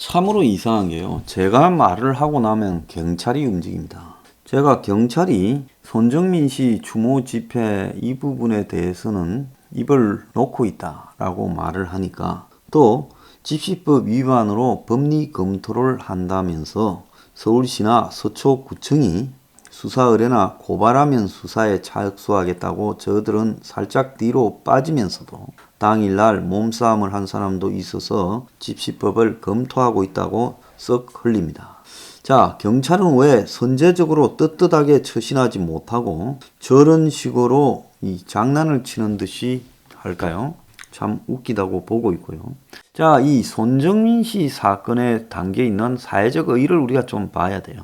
참으로 이상한 게요. 제가 말을 하고 나면 경찰이 움직입니다. 제가 경찰이 손정민 씨 추모 집회 이 부분에 대해서는 입을 놓고 있다라고 말을 하니까 또 집시법 위반으로 법리 검토를 한다면서 서울시나 서초구청이 수사 의뢰나 고발하면 수사에 착수하겠다고 저들은 살짝 뒤로 빠지면서도 당일날 몸싸움을 한 사람도 있어서 집시법을 검토하고 있다고 썩 흘립니다. 자, 경찰은 왜 선제적으로 떳떳하게 처신하지 못하고 저런 식으로 이 장난을 치는 듯이 할까요? 참 웃기다고 보고 있고요. 자, 이 손정민 씨 사건에 담겨 있는 사회적 의의를 우리가 좀 봐야 돼요.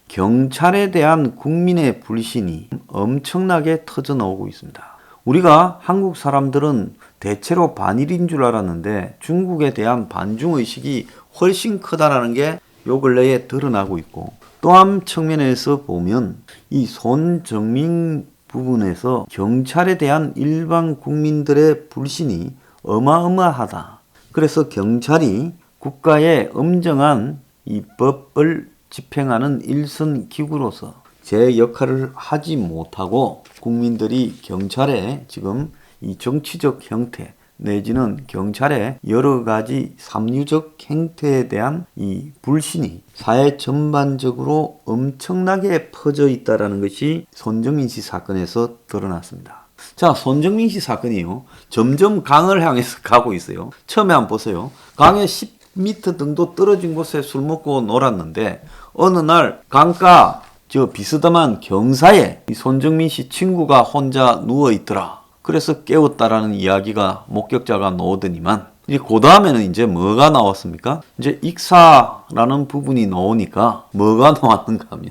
경찰에 대한 국민의 불신이 엄청나게 터져 나오고 있습니다. 우리가 한국 사람들은 대체로 반일인 줄 알았는데 중국에 대한 반중의식이 훨씬 크다라는 게 요 근래에 드러나고 있고, 또 한 측면에서 보면 이 손정민 부분에서 경찰에 대한 일반 국민들의 불신이 어마어마하다. 그래서 경찰이 국가의 엄정한 이 법을 집행하는 일선 기구로서 제 역할을 하지 못하고 국민들이 경찰의 지금 이 정치적 형태 내지는 경찰의 여러 가지 삼류적 행태에 대한 이 불신이 사회 전반적으로 엄청나게 퍼져 있다는 것이 손정민 씨 사건에서 드러났습니다. 자, 손정민 씨 사건이요, 점점 강을 향해서 가고 있어요. 처음에 한번 보세요. 강에 10m 정도 떨어진 곳에 술 먹고 놀았는데 어느 날 강가 저 비스듬한 경사에 이 손정민 씨 친구가 혼자 누워 있더라. 그래서 깨웠다라는 이야기가 목격자가 나오더니만 이제 그 다음에는 이제 뭐가 나왔습니까? 이제 익사라는 부분이 나오니까 뭐가 나왔는가 하면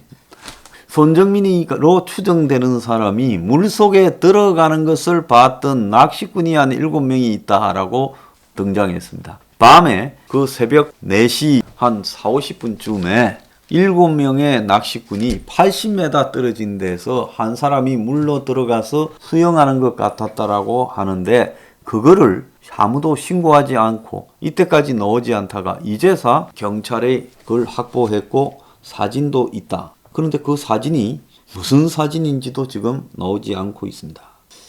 손정민이로 추정되는 사람이 물속에 들어가는 것을 봤던 낚시꾼이 한 7명이 있다라고 등장했습니다. 밤에 그 새벽 4시 한 4, 50분쯤에 7명의 낚시꾼이 80m 떨어진 데서 한 사람이 물로 들어가서 수영하는 것 같았다라고 하는데 그거를 아무도 신고하지 않고 이때까지 나오지 않다가 이제서 경찰에 그걸 확보했고 사진도 있다. 그런데 그 사진이 무슨 사진인지도 지금 나오지 않고 있습니다.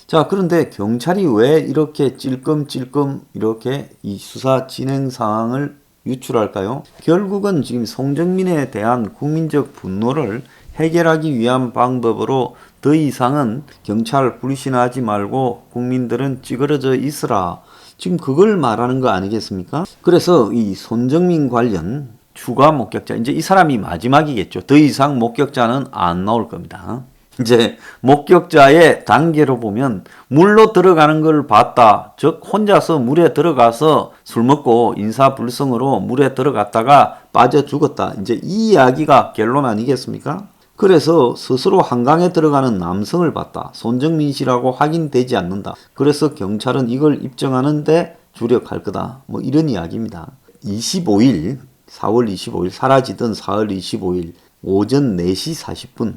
자, 그런데 경찰이 왜 이렇게 찔끔찔끔 이렇게 이 수사 진행 상황을 유출할까요? 결국은 지금 손정민에 대한 국민적 분노를 해결하기 위한 방법으로 더 이상은 경찰 불신하지 말고 국민들은 찌그러져 있으라. 지금 그걸 말하는 거 아니겠습니까? 그래서 이 손정민 관련 추가 목격자, 이제 이 사람이 마지막이겠죠. 더 이상 목격자는 안 나올 겁니다. 이제 목격자의 단계로 보면 물로 들어가는 걸 봤다. 즉 혼자서 물에 들어가서 술 먹고 인사불성으로 물에 들어갔다가 빠져 죽었다. 이제 이 이야기가 결론 아니겠습니까? 그래서 스스로 한강에 들어가는 남성을 봤다. 손정민 씨라고 확인되지 않는다. 그래서 경찰은 이걸 입증하는데 주력할 거다. 뭐 이런 이야기입니다. 25일 4월 25일 사라지던 4월 25일 오전 4시 40분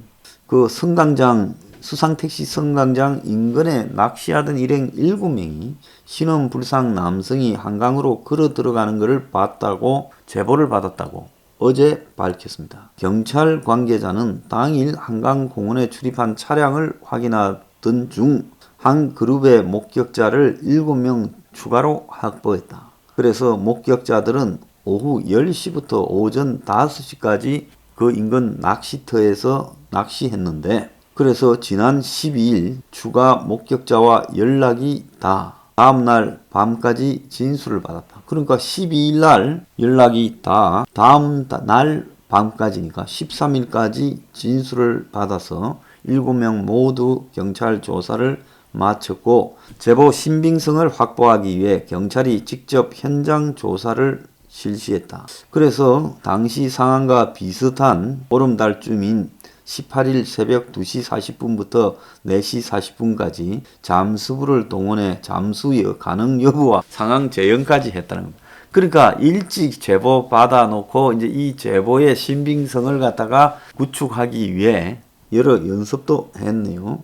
그 성강장 수상택시 성강장 인근에 낚시하던 일행 7명이 신원 불상 남성이 한강으로 걸어 들어가는 것을 봤다고 제보를 받았다고 어제 밝혔습니다. 경찰 관계자는 당일 한강공원에 출입한 차량을 확인하던 중 한 그룹의 목격자를 7명 추가로 확보했다. 그래서 목격자들은 오후 10시부터 오전 5시까지 그 인근 낚시터에서 낚시했는데 그래서 지난 12일 추가 목격자와 연락이 다 다음날 밤까지 진술을 받았다. 그러니까 12일 날 연락이 다 다음 날 밤까지니까 13일까지 진술을 받아서 7명 모두 경찰 조사를 마쳤고 제보 신빙성을 확보하기 위해 경찰이 직접 현장 조사를 실시했다. 그래서 당시 상황과 비슷한 보름달쯤인 18일 새벽 2시 40분부터 4시 40분까지 잠수부를 동원해 잠수 가능 여부와 상황 재현까지 했다는 겁니다. 그러니까 일찍 제보 받아놓고 이제 이 제보의 신빙성을 갖다가 구축하기 위해 여러 연습도 했네요.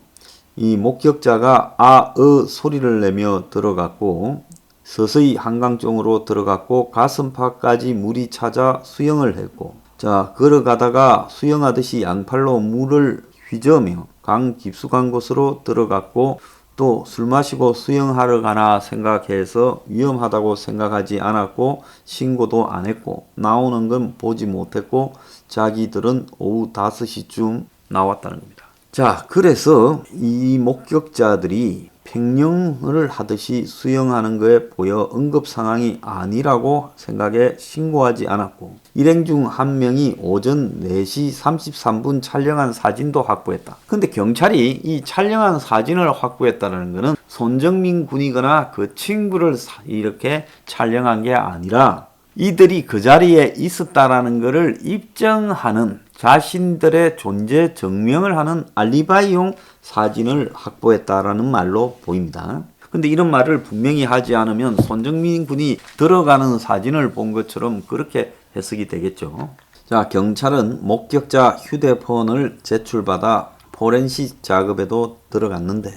이 목격자가 아, 소리를 내며 들어갔고 서서히 한강정으로 들어갔고 가슴팍까지 물이 찾아 수영을 했고, 자, 걸어가다가 수영하듯이 양팔로 물을 휘저으며 강 깊숙한 곳으로 들어갔고, 또 술 마시고 수영하러 가나 생각해서 위험하다고 생각하지 않았고 신고도 안 했고 나오는 건 보지 못했고 자기들은 오후 5시쯤 나왔다는 겁니다. 자, 그래서 이 목격자들이 횡령을 하듯이 수영하는 거에 보여 응급 상황이 아니라고 생각해 신고하지 않았고, 일행 중 한 명이 오전 4시 33분 촬영한 사진도 확보했다. 근데 경찰이 이 촬영한 사진을 확보했다는 것은 손정민 군이거나 그 친구를 이렇게 촬영한 게 아니라 이들이 그 자리에 있었다라는 것을 입증하는, 자신들의 존재 증명을 하는 알리바이용 사진을 확보했다라는 말로 보입니다. 근데 이런 말을 분명히 하지 않으면 손정민 군이 들어가는 사진을 본 것처럼 그렇게 해석이 되겠죠. 자, 경찰은 목격자 휴대폰을 제출받아 포렌식 작업에도 들어갔는데,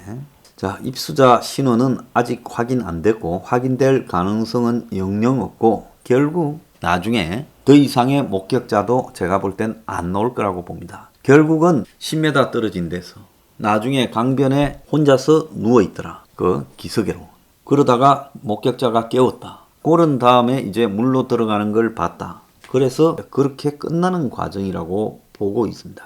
자, 입수자 신원은 아직 확인 안 됐고 확인될 가능성은 영영 없고 결국 나중에 더 이상의 목격자도 제가 볼 땐 안 나올 거라고 봅니다. 결국은 10m 떨어진 데서 나중에 강변에 혼자서 누워있더라. 그 기슭으로. 그러다가 목격자가 깨웠다. 그런 다음에 이제 물로 들어가는 걸 봤다. 그래서 그렇게 끝나는 과정이라고 보고 있습니다.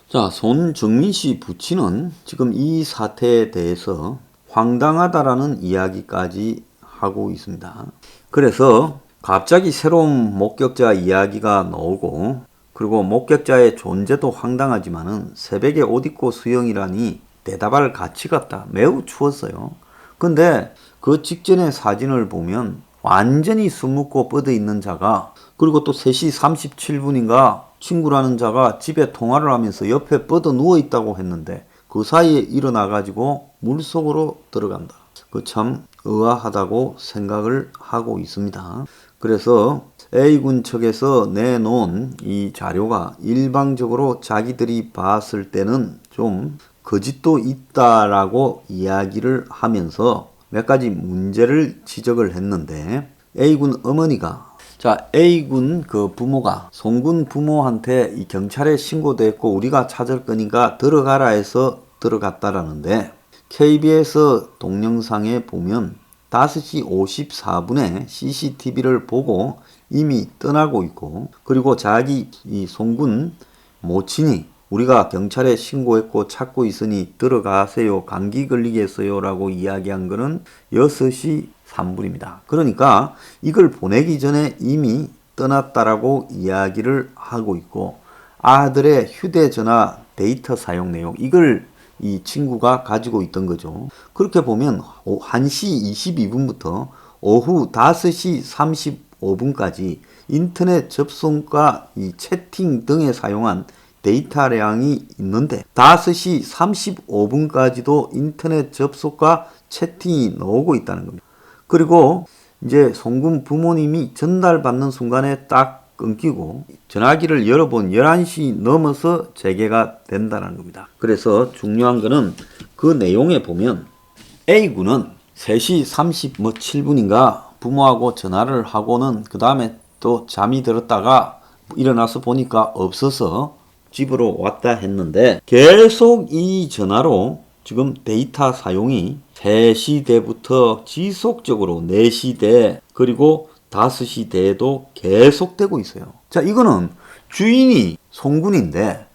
자, 손정민 씨 부친은 지금 이 사태에 대해서 황당하다라는 이야기까지 하고 있습니다. 그래서 갑자기 새로운 목격자 이야기가 나오고, 그리고 목격자의 존재도 황당하지만은 새벽에 옷 입고 수영이라니 대답할 가치가 없다. 매우 추웠어요. 근데 그 직전의 사진을 보면 완전히 숨 먹고 뻗어 있는 자가, 그리고 또 3시 37분인가 친구라는 자가 집에 통화를 하면서 옆에 뻗어 누워 있다고 했는데 그 사이에 일어나 가지고 물속으로 들어간다. 그 참 의아하다고 생각을 하고 있습니다. 그래서 A군 측에서 내놓은 이 자료가 일방적으로 자기들이 봤을 때는 좀 거짓도 있다라고 이야기를 하면서 몇 가지 문제를 지적을 했는데, A군 어머니가, 자, A군 그 부모가 송군 부모한테 이 경찰에 신고도 했고 우리가 찾을 거니까 들어가라 해서 들어갔다라는데, KBS 동영상에 보면 5시 54분에 CCTV를 보고 이미 떠나고 있고, 그리고 자기 이 송군 모친이 우리가 경찰에 신고했고 찾고 있으니 들어가세요, 감기 걸리겠어요 라고 이야기한 거는 6시 3분입니다. 그러니까 이걸 보내기 전에 이미 떠났다라고 이야기를 하고 있고, 아들의 휴대전화 데이터 사용 내용, 이걸 이 친구가 가지고 있던 거죠. 그렇게 보면 1시 22분부터 오후 5시 35분까지 인터넷 접속과 이 채팅 등에 사용한 데이터량이 있는데 5시 35분까지도 인터넷 접속과 채팅이 나오고 있다는 겁니다. 그리고 이제 송군 부모님이 전달받는 순간에 딱 끊기고 전화기를 열어본 11시 넘어서 재개가 된다는 겁니다. 그래서 중요한 거는 그 내용에 보면 A군은 3시 37분인가 부모하고 전화를 하고는 그 다음에 또 잠이 들었다가 일어나서 보니까 없어서 집으로 왔다 했는데, 계속 이 전화로 지금 데이터 사용이 3시대부터 지속적으로 4시대 그리고 5시대에도 계속되고 있어요. 자, 이거는 주인이 송군인데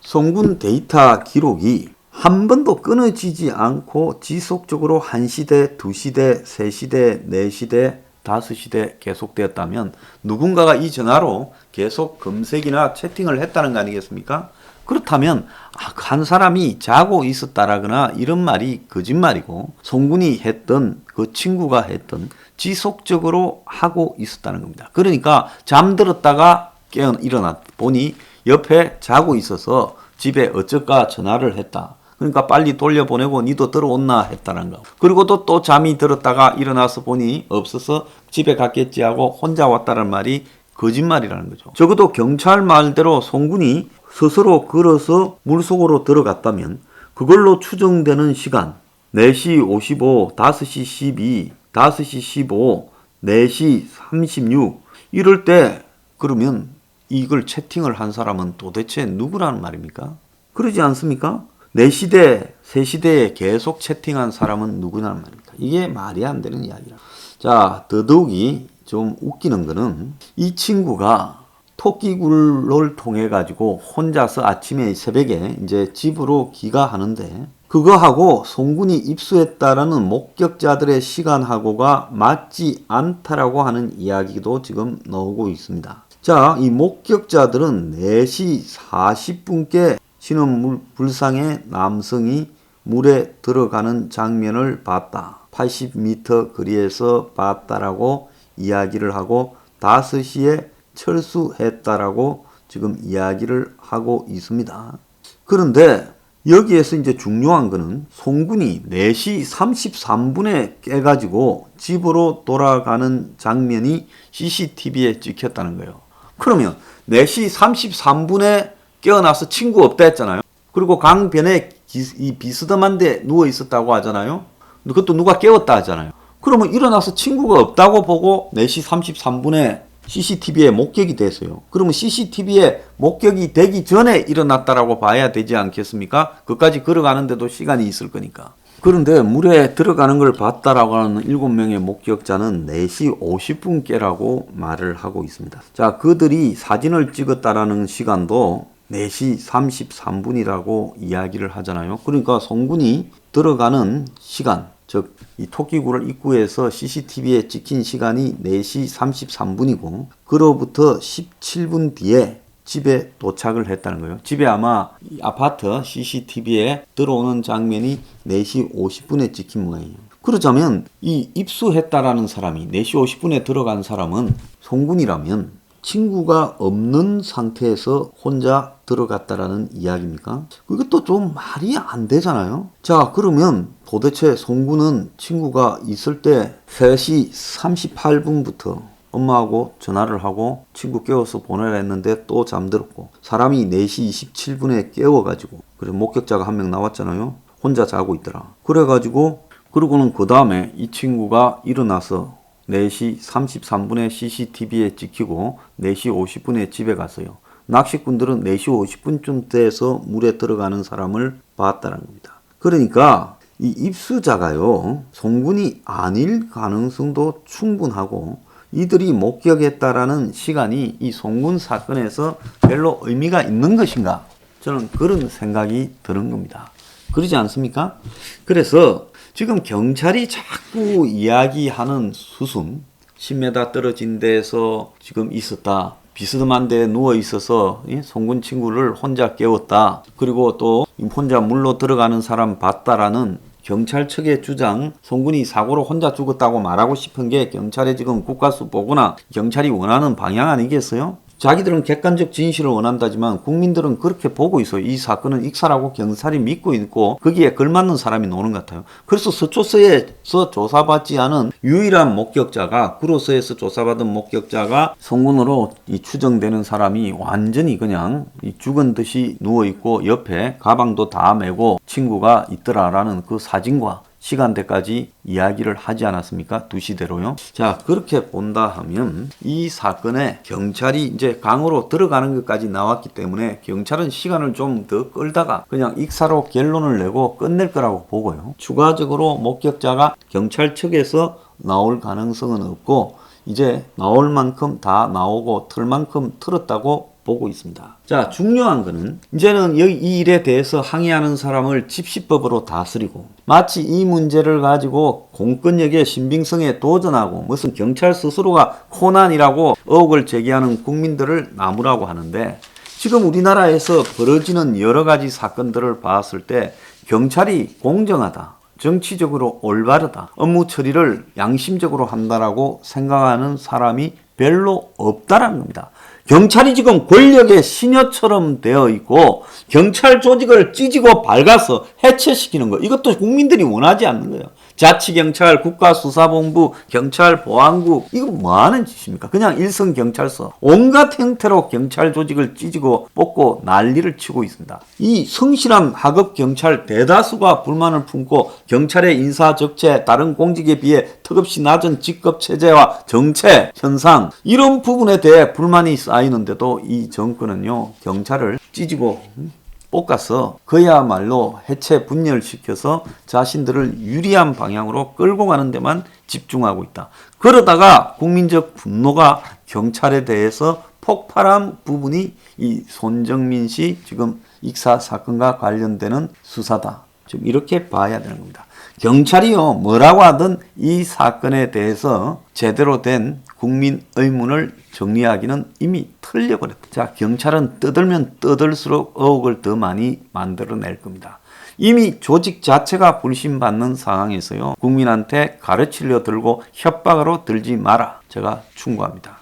송군 데이터 기록이 한 번도 끊어지지 않고 지속적으로 1시대, 2시대, 3시대, 4시대, 5시대 계속되었다면 누군가가 이 전화로 계속 검색이나 채팅을 했다는 거 아니겠습니까? 그렇다면 한 사람이 자고 있었다라거나 이런 말이 거짓말이고, 송군이 했던 그 친구가 했던 지속적으로 하고 있었다는 겁니다. 그러니까 잠들었다가 일어나 보니 옆에 자고 있어서 집에 어쩌까 전화를 했다. 그러니까 빨리 돌려보내고 니도 들어온나 했다는 거. 그리고 또 잠이 들었다가 일어나서 보니 없어서 집에 갔겠지 하고 혼자 왔다는 말이 거짓말이라는 거죠. 적어도 경찰 말대로 송군이 스스로 걸어서 물속으로 들어갔다면 그걸로 추정되는 시간 4시 55, 5시 12, 5시 15, 4시 36 이럴 때 그러면 이걸 채팅을 한 사람은 도대체 누구라는 말입니까? 그러지 않습니까? 4시대, 3시대에 계속 채팅한 사람은 누구냐는 말입니까? 이게 말이 안 되는 이야기라. 자, 더더욱이 좀 웃기는 거는 이 친구가 토끼굴을 통해 가지고 혼자서 아침에 새벽에 이제 집으로 귀가하는데 그거하고 송군이 입수했다라는 목격자들의 시간하고가 맞지 않다라고 하는 이야기도 지금 나오고 있습니다. 자, 이 목격자들은 4시 40분께 신원불상의 남성이 물에 들어가는 장면을 봤다. 80m 거리에서 봤다라고 이야기를 하고 5시에 철수했다라고 지금 이야기를 하고 있습니다. 그런데 여기에서 이제 중요한 거는 송군이 4시 33분에 깨가지고 집으로 돌아가는 장면이 CCTV에 찍혔다는 거예요. 그러면 4시 33분에 깨어나서 친구 없다 했잖아요. 그리고 강변에 이 비스듬한 데 누워 있었다고 하잖아요. 그것도 누가 깨웠다 하잖아요. 그러면 일어나서 친구가 없다고 보고 4시 33분에 CCTV에 목격이 됐어요. 그러면 CCTV에 목격이 되기 전에 일어났다라고 봐야 되지 않겠습니까? 그까지 걸어가는데도 시간이 있을 거니까. 그런데 물에 들어가는 걸 봤다라고 하는 7명의 목격자는 4시 50분 깨라고 말을 하고 있습니다. 자, 그들이 사진을 찍었다라는 시간도 4시 33분이라고 이야기를 하잖아요. 그러니까 송군이 들어가는 시간, 즉 이 토끼굴 입구에서 CCTV에 찍힌 시간이 4시 33분이고 그로부터 17분 뒤에 집에 도착을 했다는 거예요. 집에 아마 이 아파트 CCTV에 들어오는 장면이 4시 50분에 찍힌 모양이에요. 그러자면 이 입수했다라는 사람이 4시 50분에 들어간 사람은 송군이라면 친구가 없는 상태에서 혼자 들어갔다라는 이야기입니까? 그것도 좀 말이 안 되잖아요. 자, 그러면 도대체 송군은 친구가 있을 때 3시 38분부터 엄마하고 전화를 하고 친구 깨워서 보내라 했는데 또 잠들었고 사람이 4시 27분에 깨워가지고 그래서 목격자가 한 명 나왔잖아요. 혼자 자고 있더라. 그래가지고 그러고는 그 다음에 이 친구가 일어나서 4시 33분에 CCTV에 찍히고 4시 50분에 집에 갔어요. 낚시꾼들은 4시 50분쯤 돼서 물에 들어가는 사람을 봤다는 겁니다. 그러니까 이 입수자가요, 송군이 아닐 가능성도 충분하고 이들이 목격했다라는 시간이 이 송군 사건에서 별로 의미가 있는 것인가? 저는 그런 생각이 드는 겁니다. 그러지 않습니까? 그래서 지금 경찰이 자꾸 이야기하는 수순, 10m 떨어진 데서 지금 있었다. 비스듬한 데에 누워 있어서 송군 친구를 혼자 깨웠다. 그리고 또 혼자 물로 들어가는 사람 봤다라는 경찰 측의 주장, 송군이 사고로 혼자 죽었다고 말하고 싶은 게 경찰의 지금 국가수 보거나 경찰이 원하는 방향 아니겠어요? 자기들은 객관적 진실을 원한다지만 국민들은 그렇게 보고 있어요. 이 사건은 익사라고 경찰이 믿고 있고 거기에 걸맞는 사람이 노는 것 같아요. 그래서 서초서에서 조사받지 않은 유일한 목격자가 구로서에서 조사받은 목격자가 송군으로 추정되는 사람이 완전히 그냥 죽은 듯이 누워있고 옆에 가방도 다 메고 친구가 있더라라는 그 사진과 시간대까지 이야기를 하지 않았습니까? 2시대로요. 자, 그렇게 본다 하면 이 사건에 경찰이 이제 강으로 들어가는 것까지 나왔기 때문에 경찰은 시간을 좀 더 끌다가 그냥 익사로 결론을 내고 끝낼 거라고 보고요. 추가적으로 목격자가 경찰 측에서 나올 가능성은 없고 이제 나올 만큼 다 나오고 틀 만큼 틀었다고 보고 있습니다. 자, 중요한 거는 이제는 이 일에 대해서 항의하는 사람을 집시법으로 다스리고 마치 이 문제를 가지고 공권력의 신빙성에 도전하고 무슨 경찰 스스로가 코난이라고 의혹을 제기하는 국민들을 나무라고 하는데 지금 우리나라에서 벌어지는 여러 가지 사건들을 봤을 때 경찰이 공정하다, 정치적으로 올바르다, 업무 처리를 양심적으로 한다라고 생각하는 사람이 별로 없다라는 겁니다. 경찰이 지금 권력의 시녀처럼 되어 있고 경찰 조직을 찢고 밟아서 해체시키는 거, 이것도 국민들이 원하지 않는 거예요. 자치경찰, 국가수사본부, 경찰보안국 이거 뭐하는 짓입니까? 그냥 일선경찰서 온갖 형태로 경찰 조직을 찢고 뽑고 난리를 치고 있습니다. 이 성실한 하급 경찰 대다수가 불만을 품고 경찰의 인사적체, 다른 공직에 비해 턱없이 낮은 직급체제와 정체, 현상 이런 부분에 대해 불만이 쌓이는데도 이 정권은요 경찰을 찢고 볶아서 그야말로 해체 분열시켜서 자신들을 유리한 방향으로 끌고 가는 데만 집중하고 있다. 그러다가 국민적 분노가 경찰에 대해서 폭발한 부분이 이 손정민 씨 지금 익사 사건과 관련되는 수사다. 지금 이렇게 봐야 되는 겁니다. 경찰이요 뭐라고 하든 이 사건에 대해서 제대로 된 국민 의문을 정리하기는 이미 틀려버렸다. 자, 경찰은 떠들면 떠들수록 의혹을 더 많이 만들어낼 겁니다. 이미 조직 자체가 불신받는 상황에서요 국민한테 가르치려 들고 협박으로 들지 마라. 제가 충고합니다.